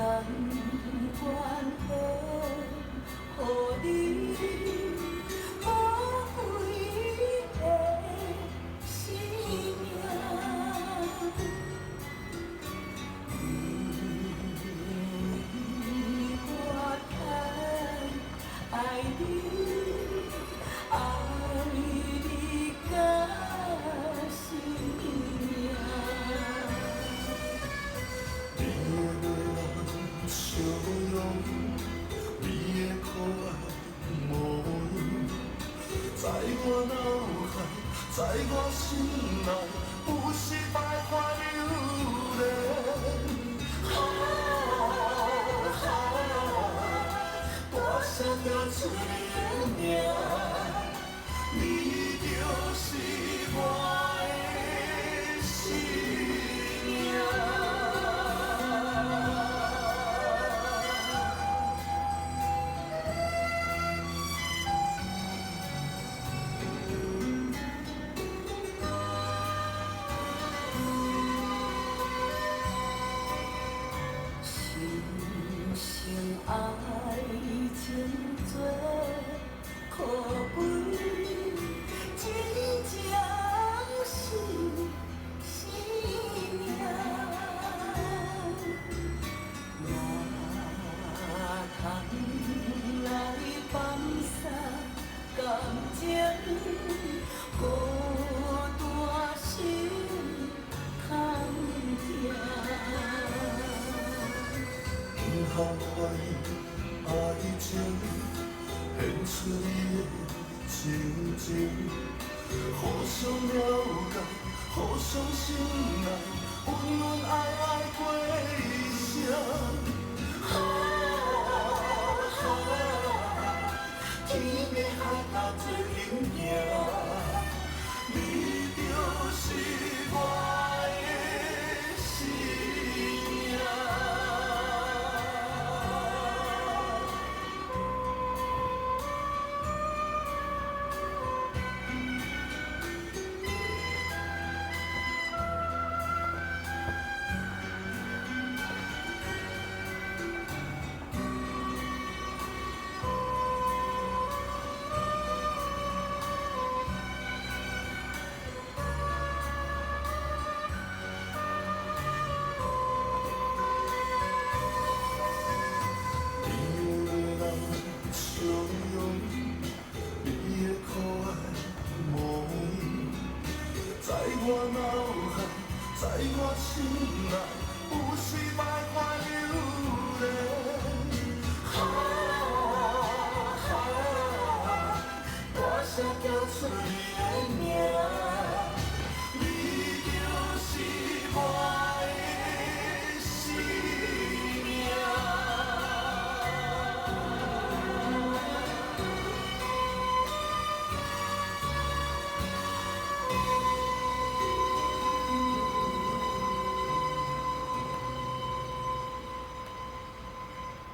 愿献予你，宝贵的生命。我太爱你，爱你到生命。你的袂人笑容，你的可爱模样，在我脑海，在我心内，有时摆看流连。大声叫出你的名，你就是我的生命。心爱情做可贵，真正是生命。哪通来放下感情，孤单心空痛。向怀爱情，献出你的真情，互相了解，互相信赖，恩恩爱爱过一生。天边海角做阵行，你就是我的生命。笑容，你的可爱模样，在我脑